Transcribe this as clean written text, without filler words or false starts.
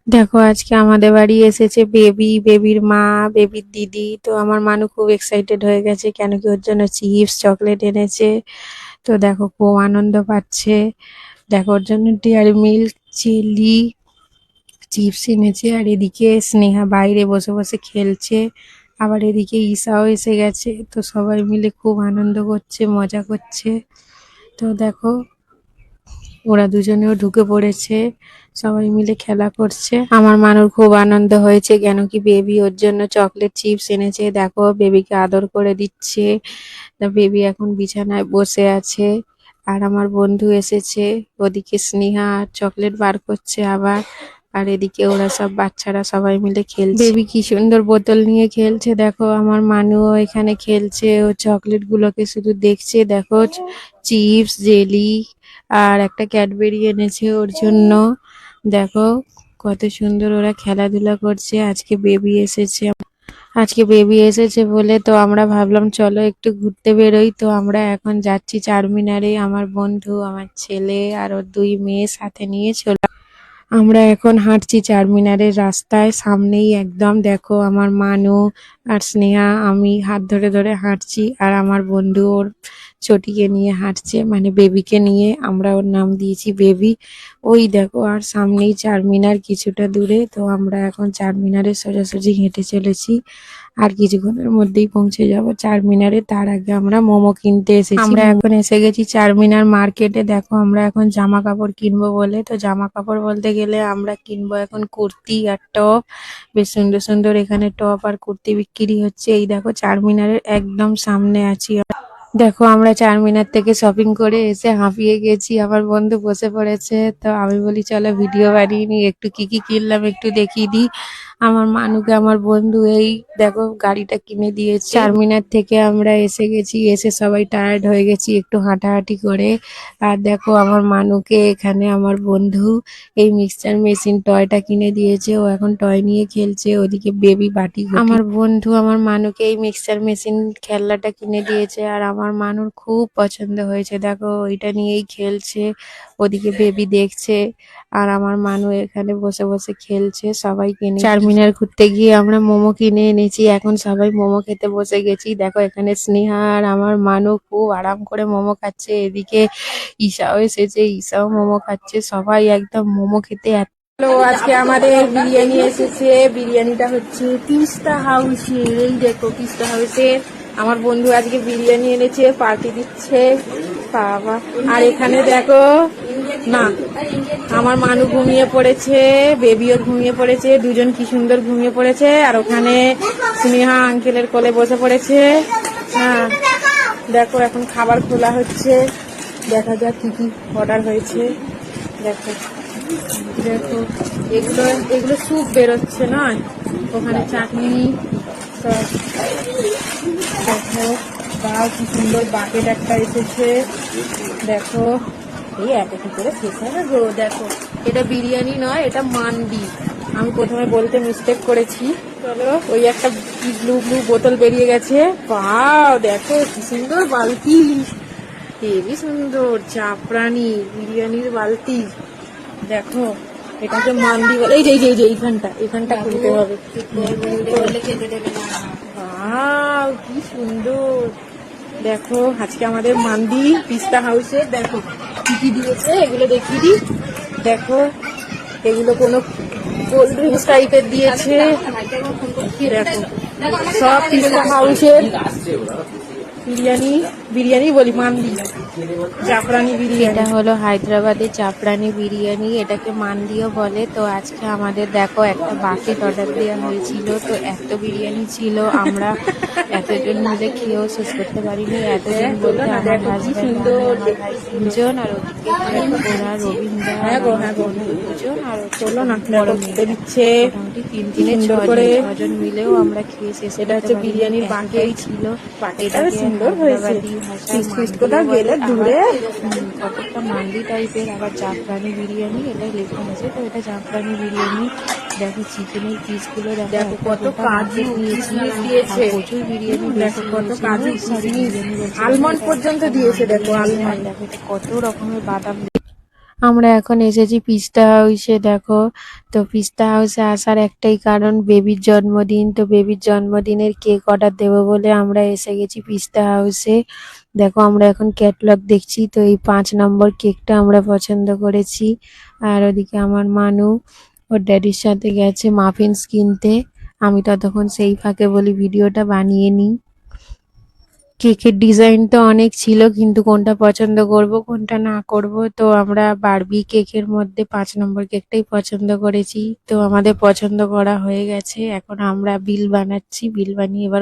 দেখো আজকে আমাদের বাড়ি এসেছে বেবির মা, বেবির দিদি। তো আমার মানু খুব এক্সাইটেড হয়ে গেছে, কেন কি ওর জন্য চিপস চকলেট এনেছে। তো দেখো খুব আনন্দ পাচ্ছে। দেখো ওর জন্য ডেয়ারি মিল্ক, জেলি, চিপস এনেছে। আর এদিকে স্নেহা বাইরে বসে বসে খেলছে। আবার এদিকে ঈশাও এসে গেছে। তো সবাই মিলে খুব আনন্দ করছে, মজা করছে। তো দেখো ওরা দুজনেও ঢুকে পড়েছে, সবাই মিলে খেলা করছে। আমার মানুর খুব আনন্দ হয়েছে, কেন কি বেবি ওর জন্য চকলেট চিপস এনেছে। দেখো বেবিকে আদর করে দিচ্ছে। তা বেবি এখন বিছানায় বসে আছে। আর আমার বন্ধু এসেছে, ওদিকে স্নেহা চকলেট বার করছে আবার। আর এদিকে ওরা সব বাচ্চারা সবাই মিলে খেলছে। বেবি কি সুন্দর বোতল নিয়ে খেলছে। দেখো আমার মানুও এখানে খেলছে, ও চকলেট গুলোকে শুধু দেখছে। দেখো চিপস, জেলি আর একটা ক্যাডবেরি এনেছে ওর জন্য। দেখো কত সুন্দর ওরা খেলাধুলা করছে। আজকে বেবি এসেছে বলে তো আমরা ভাবলাম চলো একটু ঘুরতে বেরোই। তো আমরা এখন যাচ্ছি চারমিনারে। আমার বন্ধু, আমার ছেলে আর ওর দুই মেয়ে সাথে নিয়ে চলে আমরা এখন হাঁটছি চারমিনারের রাস্তায়, সামনেই একদম। দেখো আমার মানু আর স্নেহা আমি হাত ধরে ধরে হাঁটছি, আর আমার বন্ধু ওর ছোটিকে নিয়ে হাঁটছে, মানে বেবিকে নিয়ে। আমরা ওর নাম দিয়েছি বেবি। ওই দেখো আর সামনেই চারমিনার কিছুটা দূরে। তো আমরা এখন চারমিনারের সোজাসুজি হেঁটে চলেছি, আর কিছুক্ষণের মধ্যেই পৌঁছে যাব চারমিনারে। তার আগে আমরা মোমো কিনতে এসেছি। আমরা এখন এসে গেছি চারমিনার মার্কেটে। দেখো আমরা এখন জামা কাপড় কিনবো বলে, তো জামা কাপড় বলতে গেলে আমরা কিনবো এখন কুর্তি আর টপ। বেশ সুন্দর সুন্দর এখানে টপ আর কুর্তি বিক্রি হচ্ছে। এই দেখো চারমিনারের একদম সামনে আছি। দেখো আমরা চারমিনার থেকে শপিং করে এসে হাঁপিয়ে গেছি। আমার বন্ধু বসে পড়েছে, তো আমি বলি চলো ভিডিও বানিয়ে নি, একটু কি কি কিনলাম একটু দেখিয়ে দিই। আমার মানুকে আমার বন্ধু এই দেখো গাড়িটা কিনে দিয়েছে। চারমিনার থেকে আমরা এসে গেছি, এসে সবাই টায়ার্ড হয়ে গেছি একটু হাঁটাহাঁটি করে। আর দেখো আমার মানুকে এখানে আমার বন্ধু এই মিক্সচার মেশিন টয়টা কিনে দিয়েছে, ও এখন টয় নিয়ে খেলছে। ওদিকে বেবি বাটি আমার বন্ধু আমার মানুকে এই মিক্সচার মেশিন খেলনাটা কিনে দিয়েছে, আর আমার মানুর খুব পছন্দ হয়েছে। দেখো ওইটা নিয়েই খেলছে, ওদিকে বেবি দেখছে, আর আমার মানু এখানে বসে বসে খেলছে। সবাই কিনে চারমিনার ঘুরতে গিয়ে আমরা মোমো কিনে এনেছি, এখন সবাই মোমো খেতে বসে গেছি। দেখো এখানে স্নেহা আর আমার মানু খুব আরাম করে মোমো খাচ্ছে। এদিকে ঈশাও এসেছে, ঈশাও মোমো খাচ্ছে। সবাই একদম মোমো খেতে হ্যালো, আজকে আমাদের বিরিয়ানি এসেছে। বিরিয়ানিটা হচ্ছে পিস্তা হাউসের। এই দেখো পিস্তা হাউসের আমার বন্ধু আজকে বিরিয়ানি এনেছে, পার্টি দিচ্ছে বাবা। আর এখানে দেখো না, আমার মানু ঘুমিয়ে পড়েছে, বেবিও ঘুমিয়ে পড়েছে, দুজন কি সুন্দর ঘুমিয়ে পড়েছে। আর ওখানে স্নেহা আঙ্কেলের কোলে বসে পড়েছে। হ্যাঁ দেখো এখন খাবার খোলা হচ্ছে, দেখা যাক কি কি অর্ডার হয়েছে। দেখো দেখো এগুলো এগুলো স্যুপ বেরোচ্ছে নয়, ওখানে চাটনি সব। দেখো বা কি সুন্দর বাকেট একটা এসেছে। দেখো এই এত কি করে শেষ হবে গো। দেখো এটা বিরিয়ানি নয়, এটা মান্ডি। আমি প্রথমে বলতে মিস্টেক করেছি। চলো ওই একটা ব্লু ব্লু বোতল বেরিয়ে গেছে। বাও দেখো কি সুন্দর বালতি, হেবি সুন্দর জাফরানি বিরিয়ানির বালতি। দেখো এটাকে মান্ডি বলে। এই যে এখানটা খুলতে হবে। ওয়াও কি সুন্দর। দেখো আজকে আমাদের মান্ডি পিস্তা হাউসে। দেখো কি কি দিয়েছে এগুলো দেখিয়ে দিই। দেখো এগুলো কোনো কোল্ড ড্রিঙ্কস টাইপের দিয়েছে। দেখো সব পিস্তা হাউসের বিরিয়ানি বলি মান্ডি, জাফরানি বিরিয়ানি। এটা হলো হায়দ্রাবাদের জাফরানি বিরিয়ানি, এটাকে মান্ডিও বলে। তো আজকে আমাদের দেখো একটা বাকেট অর্ডার দেওয়া হয়েছিল, তো এত বিরিয়ানি ছিল আমরা এতজন মিলে খেয়েও শেষ করতে পারিনি। এতজন বলতে আমার হাজব্যান্ড, আমার ভাই তিনজন, আর ওদিকে ওরা রবীন্দ্র দুজন, আর চলো না দিচ্ছে মোটামুটি 3-6জন মিলেও আমরা খেয়ে শেষ। এটা হচ্ছে বিরিয়ানির বাকেট ছিল, এটাকে হায়দ্রাবাদি ভাষায় গেলে দূরে কতটা মান্ডি টাইপের। আবার জাফরানি বিরিয়ানি এটা লেখা আছে, তো এটা জাফরানি বিরিয়ানি। দেখো চিকেনের পিস গুলো দেখো কত কাজু দিয়েছে, প্রচুর বিরিয়ানি। দেখো কত কাজু আলমন্ড পর্যন্ত দিয়েছে। দেখো আলমন্ড, দেখো কত রকমের বাদাম। আমরা এখন এসেছি পিস্তা হাউসে, দেখো। তো পিস্তা হাউসে আসার একটাই কারণ, বেবির জন্মদিন। তো বেবির জন্মদিনের কেক অর্ডার দেবো বলে আমরা এসে গেছি পিস্তা হাউসে। দেখো আমরা এখন ক্যাটলগ দেখছি, তো এই 5 নম্বর কেকটা আমরা পছন্দ করেছি। আর ওদিকে আমার মানু ওর ড্যাডির সাথে গেছে মাফিনস কিনতে। আমি ততক্ষণ সেই ফাঁকে বলি ভিডিওটা বানিয়ে নিই। কেকের ডিজাইন তো অনেক ছিল, কিন্তু কোনটা পছন্দ করব কোনটা না করব, তো আমরা বারবি কেকের মধ্যে 5 নম্বর কেকটাই পছন্দ করেছি। তো আমাদের পছন্দ করা হয়ে গেছে, এখন আমরা বিল বানাচ্ছি, বিল বানিয়ে এবার